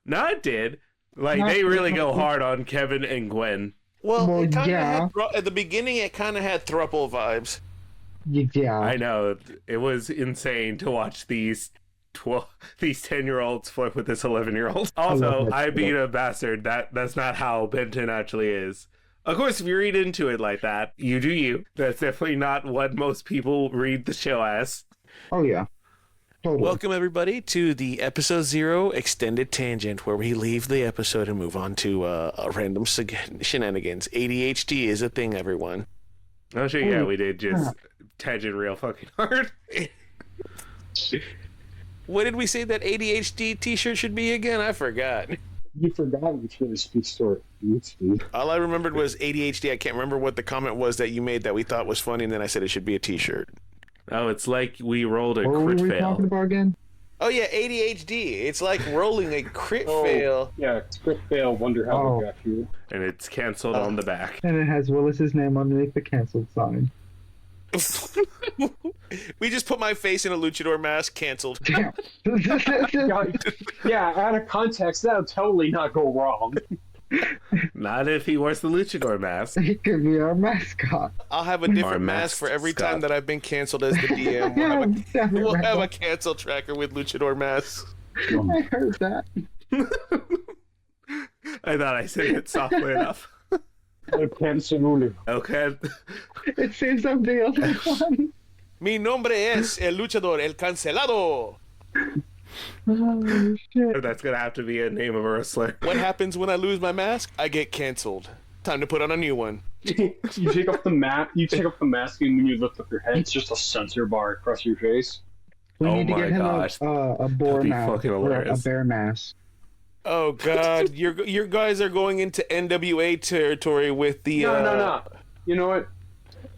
No, it did. Like, Not they really go really. hard on Kevin and Gwen. Well, it kinda yeah. had at the beginning, it kind of had throuple vibes. Yeah. I know. It was insane to watch these 10-year-olds flirt with this 11-year-old. Also, that I shit. being a bastard, that's not how Ben 10 actually is. Of course, if you read into it like that, you do you. That's definitely not what most people read the show as. Oh, yeah. Totally. Welcome, everybody, to the episode 0 extended tangent, where we leave the episode and move on to random shenanigans. ADHD is a thing, everyone. Oh, sure, yeah, we did just tangent real fucking hard. What did we say that ADHD t-shirt should be again? I forgot. You forgot which really speaks to our ADHD. All I remembered was ADHD. I can't remember what the comment was that you made that we thought was funny, and then I said it should be a t-shirt. Oh, it's like we rolled a What were crit we fail. talking about again? Oh, yeah, ADHD. It's like rolling a crit Oh. fail. Yeah, script fail. Wonder how Oh. we got you. And it's canceled on the back. And it has Willis's name underneath the canceled sign. We just put my face in a luchador mask, canceled. Damn. Yeah, out of context, that'll totally not go wrong. Not if he wears the luchador mask. He could be our mascot. I'll have a different Or mask for every mascot. time that I've been canceled as the DM. We'll have a cancel tracker with luchador masks. I heard that. I thought I said it softly enough. Okay. It seems something else. Mi nombre es el luchador, el cancelado. Oh, shit. That's gonna have to be a name of a wrestler. What happens when I lose my mask? I get canceled. Time to put on a new one. You take off the mask. You take off the mask, and when you lift up your head, it's just a sensor bar across your face. We Oh need to my get him gosh. a boar That'd be mask. fucking Or a hilarious. bear mask. Oh God, your guys are going into NWA territory with the. No. You know what?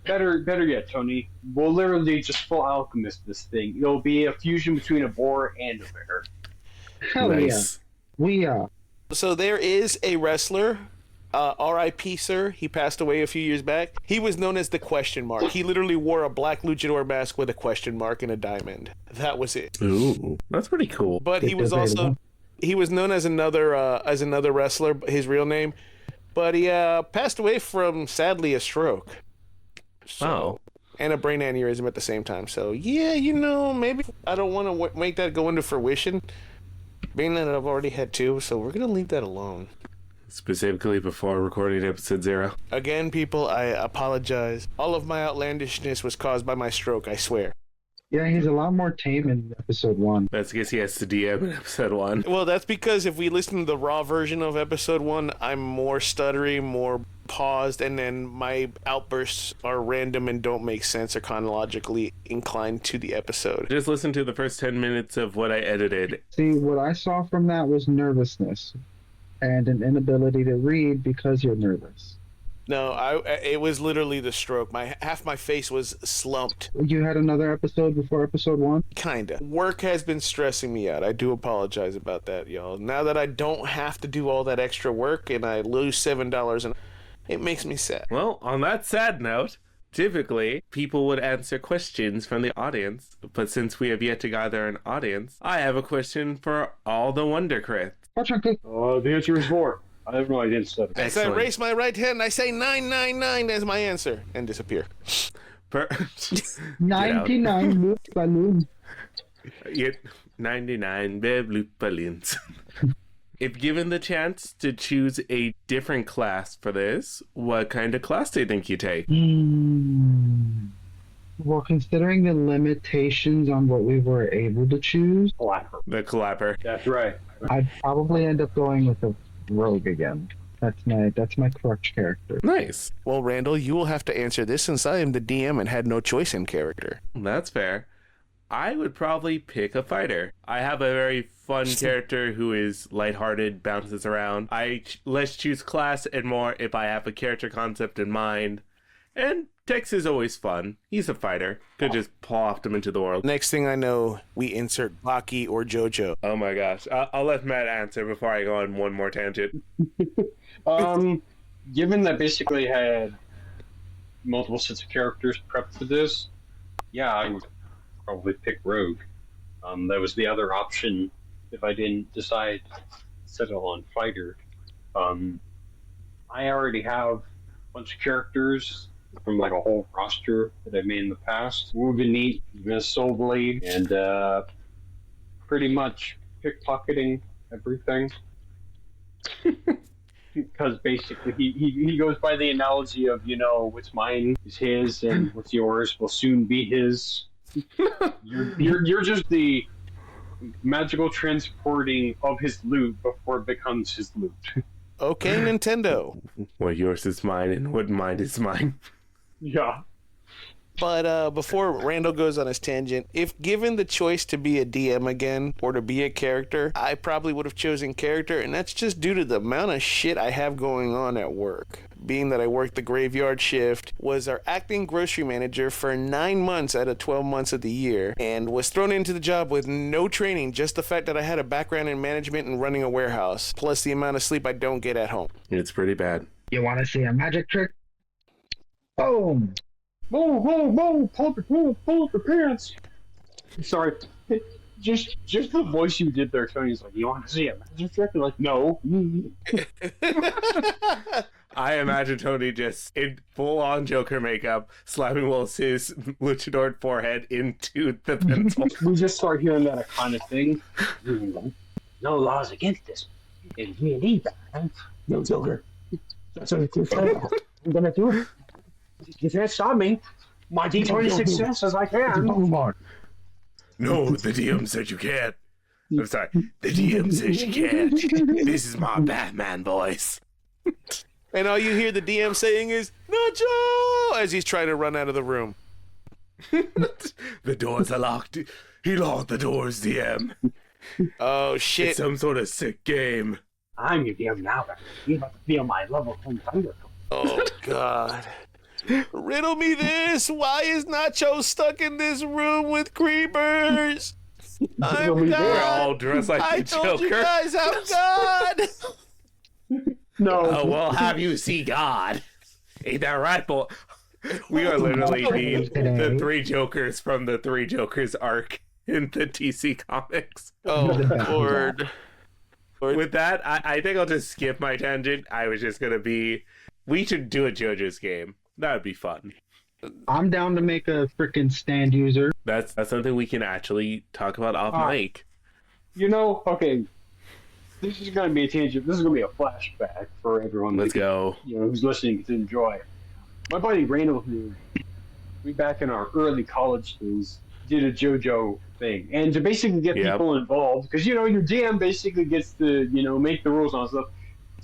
Better yet, Tony. We'll literally just full alchemist this thing. It'll be a fusion between a boar and a bear. Hell Nice. yeah. We So there is a wrestler, R.I.P. Sir. He passed away a few years back. He was known as the question mark. He literally wore a black luchador mask with a question mark and a diamond. That was it. Ooh, that's pretty cool. But he was also Debatable. he was known as another wrestler. His real name, but he passed away from, sadly, a stroke. Oh. And a brain aneurysm at the same time. So, yeah, maybe I don't want to make that go into fruition, being that I've already had 2, so we're going to leave that alone. Specifically before recording episode 0. Again, people, I apologize. All of my outlandishness was caused by my stroke, I swear. Yeah, he's a lot more tame in episode 1. That's because he has to DM in episode 1. Well, that's because if we listen to the raw version of episode 1, I'm more stuttery, more paused, and then my outbursts are random and don't make sense or chronologically inclined to the episode. Just listen to the first 10 minutes of what I edited. See, what I saw from that was nervousness and an inability to read because you're nervous. No, it was literally the stroke. Half my face was slumped. You had another episode before episode 1? Kinda. Work has been stressing me out. I do apologize about that, y'all. Now that I don't have to do all that extra work and I lose $7, and it makes me sad. Well, on that sad note, typically people would answer questions from the audience, but since we have yet to gather an audience, I have a question for all the Wonder Crits. The answer is 4. I have no idea. As I raise my right hand, I say 999 as my answer and disappear. 99 loop balloons. 99 bloop balloons. If given the chance to choose a different class for this, what kind of class do you think you take? Well, considering the limitations on what we were able to choose, The Clapper. That's right. I'd probably end up going with a rogue again. That's my crutch character. Nice. Well, Randall, you will have to answer this since I am the DM and had no choice in character. That's fair. I would probably pick a fighter. I have a very fun character who is lighthearted, bounces around. Let's choose class and more if I have a character concept in mind. And Tex is always fun. He's a fighter. Could just plopped him into the world. Next thing I know, we insert Baki or JoJo. Oh my gosh. I'll let Matt answer before I go on one more tangent. Given that basically had multiple sets of characters prepped for this, yeah, I would probably pick Rogue. That was the other option if I didn't decide to settle on Fighter. I already have a bunch of characters from like a whole roster that I've made in the past. Wolverine, Miss Soul Blade, and pretty much pickpocketing everything. Because basically he goes by the analogy of, what's mine is his and what's yours will soon be his. You're just the magical transporting of his loot before it becomes his loot. Okay, Nintendo. What yours is mine and what mine is mine. Yeah. But before Randall goes on his tangent, if given the choice to be a DM again or to be a character, I probably would have chosen character, and that's just due to the amount of shit I have going on at work. Being that I worked the graveyard shift, was our acting grocery manager for 9 months out of 12 months of the year, and was thrown into the job with no training, just the fact that I had a background in management and running a warehouse, plus the amount of sleep I don't get at home. It's pretty bad. You want to see a magic trick? Boom! Whoa, pull up your pants. Sorry. Just the voice you did there, Tony's like, you want to see a magic trick? You're like, no. I imagine Tony just in full-on Joker makeup, slapping Willis's luchador forehead into the pencil. We just start hearing that kind of thing. No laws against this. It's me and Eve, right? No Joker. That's what it's saying. I'm gonna do it. You can't stop me. My D20 success as I can. No, the DM said you can't. I'm sorry. The DM says you can't. This is my Batman voice. And all you hear the DM saying is, Nacho! As he's trying to run out of the room. The doors are locked. He locked the doors, DM. Oh, shit. It's some sort of sick game. I'm your DM now, but you're about to feel my level 10 thunder. Oh, God. Riddle me this. Why is Nacho stuck in this room with creepers? I'm God. We're all dressed like I the Joker. told you guys I'm God. No. Oh, well, have you see God? Ain't that right, boy? We are literally the three Jokers from the Three Jokers arc in the DC Comics. Oh, Lord. With that, I think I'll just skip my tangent. I was just going to be... We should do a JoJo's game. That would be fun. I'm down to make a freaking stand user. That's something we can actually talk about off mic. Okay, this is going to be a tangent. This is going to be a flashback for everyone. Let's go. Who's listening to enjoy. My buddy Randall, who we back in our early college days, did a JoJo thing, and to basically get people involved, because your DM basically gets to make the rules on stuff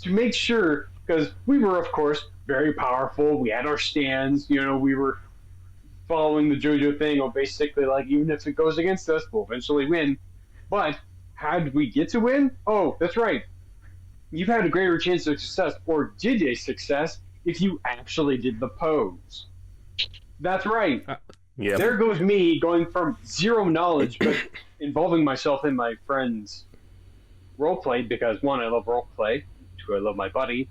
to make sure, because we were of course very powerful. We had our stands. We were following the JoJo thing, or basically like even if it goes against us, we'll eventually win. But how did we get to win? Oh, that's right. You've had a greater chance of success, or did a success, if you actually did the pose. That's right. Yep. There goes me going from zero knowledge, but involving myself in my friend's roleplay, because one, I love roleplay, two, I love my buddy,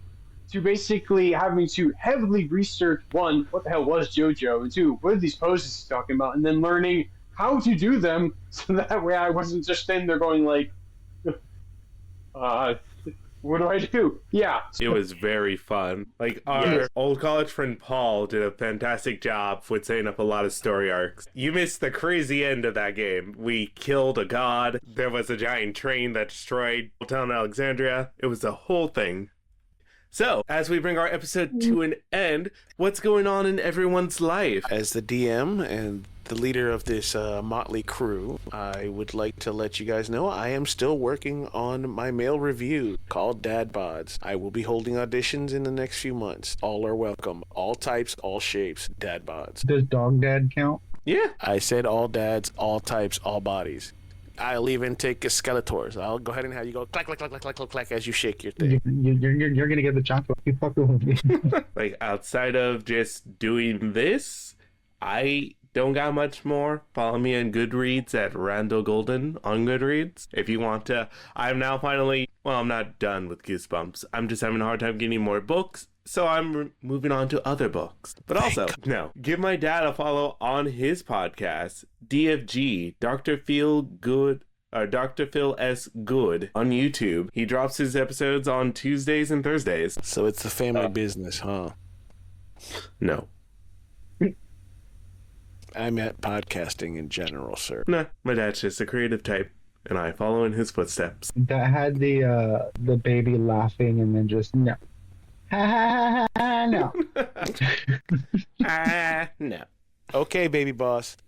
to basically having to heavily research, one, what the hell was JoJo, and two, what are these poses he's talking about, and then learning how to do them, so that way I wasn't just standing there going like, what do I do? Yeah. It was very fun. Like, our old college friend Paul did a fantastic job with setting up a lot of story arcs. You missed the crazy end of that game. We killed a god. There was a giant train that destroyed Old Town Alexandria. It was a whole thing. So, as we bring our episode to an end, what's going on in everyone's life? As the DM and the leader of this motley crew, I would like to let you guys know I am still working on my male review called Dad Bods. I will be holding auditions in the next few months. All are welcome. All types, all shapes. Dad Bods. Does Dog Dad count? Yeah. I said all dads, all types, all bodies. I'll even take a Skeletors. I'll go ahead and have you go clack, clack, clack, clack, clack, clack, clack as you shake your thing. You're gonna get the chocolate. You fucking with me. Like, outside of just doing this, I don't got much more. Follow me on Goodreads at Randall Golden on Goodreads. If you want to, I'm now finally, I'm not done with Goosebumps. I'm just having a hard time getting more books, so I'm moving on to other books. But also, give my dad a follow on his podcast, DFG, Dr. Phil Good, or Dr. Phil S. Good on YouTube. He drops his episodes on Tuesdays and Thursdays. So it's the family business, huh? No. I meant podcasting in general, sir. Nah, my dad's just a creative type, and I follow in his footsteps. That had the baby laughing and then just no. No. No. Okay, baby boss.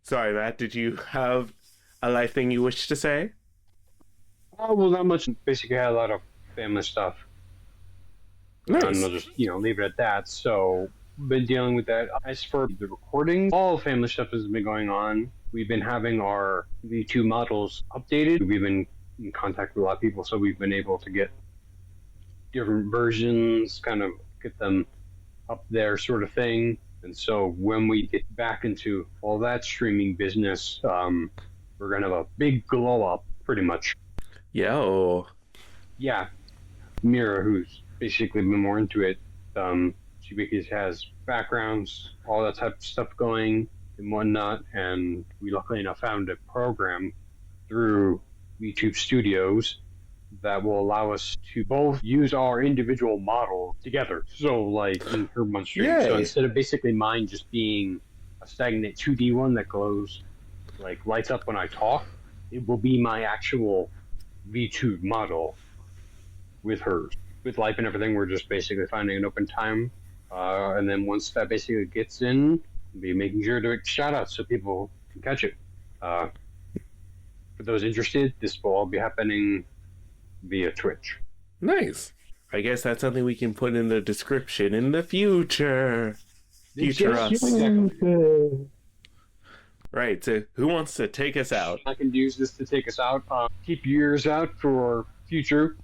Sorry, Matt, did you have a life thing you wish to say? Oh, well, not much. Basically, I had a lot of family stuff. Nice. And I'll just, leave it at that. So, been dealing with that. As for the recordings, all family stuff has been going on. We've been having our V2 models updated. We've been in contact with a lot of people, so we've been able to get different versions, kind of get them up there sort of thing. And so when we get back into all that streaming business, we're going to have a big glow up, pretty much. Yo. Yeah. Mira, who's basically been more into it, she because has backgrounds, all that type of stuff going and whatnot. And we luckily enough found a program through YouTube Studios that will allow us to both use our individual models together. So, like, in her one stream. Yay. So instead of basically mine just being a stagnant 2D one that glows, like, lights up when I talk, it will be my actual V2 model with hers. With life and everything, we're just basically finding an open time. And then once that basically gets in, we'll be making sure to shout out so people can catch it. For those interested, this will all be happening via Twitch. Nice. I guess that's something we can put in the description in the future. Future us. Right, so who wants to take us out? I can use this to take us out. Keep your ears out for future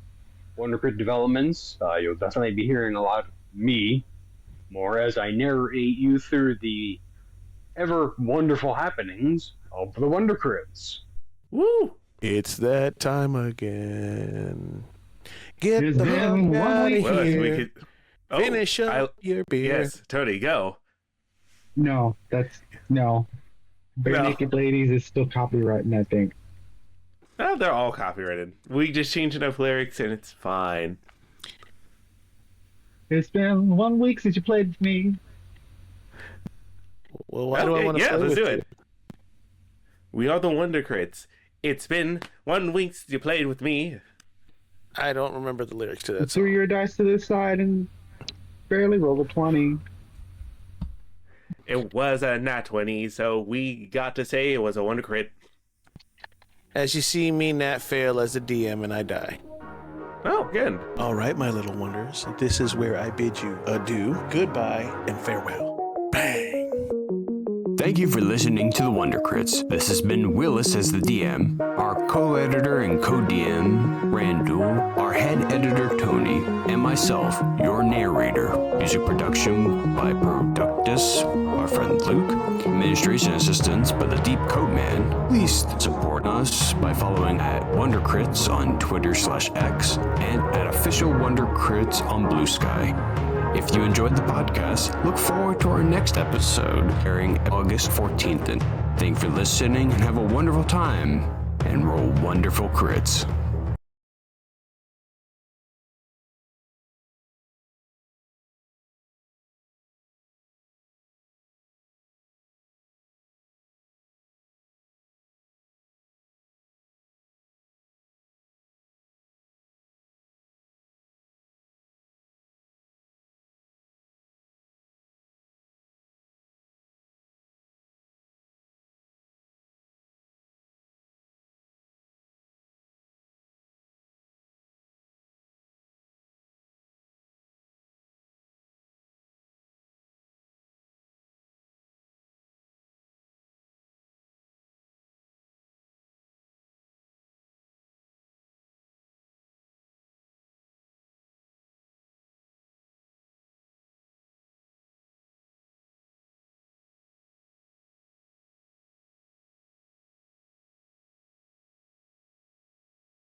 Wonder Crit developments. You'll definitely be hearing a lot of me more as I narrate you through the ever wonderful happenings of the Wonder Crits. Woo! It's that time again. Get There's the been fuck out of Well, here. we could Finish up your beer. Yes, Tony, go. No, that's no. Bare No. Naked Ladies is still copywriting, I think. Oh, they're all copyrighted. We just changed enough lyrics and it's fine. It's been 1 week since you played with me. Well, why do I want to yeah, play let's with do you? it. We are the Wonder Crits. It's been 1 week since you played with me. I don't remember the lyrics to that Threw song. your dice to this side and barely rolled a 20. It was a nat 20, so we got to say it was a Wonder Crit. As you see me, Nat, fail as a DM and I die. Oh, good. All right, my little wonders. This is where I bid you adieu, goodbye, and farewell. Bang! Thank you for listening to the Wonder Crits. This has been Willis as the DM, our co-editor and co-DM, Randall, our head editor, Tony, and myself, your narrator. Music production by Productus, our friend Luke. Administration assistance by the Deep Code Man. Please support us by following at Wonder Crits on Twitter/X and at Official Wonder Crits on Blue Sky. If you enjoyed the podcast, look forward to our next episode airing August 14th. And thank you for listening and have a wonderful time and roll wonderful crits.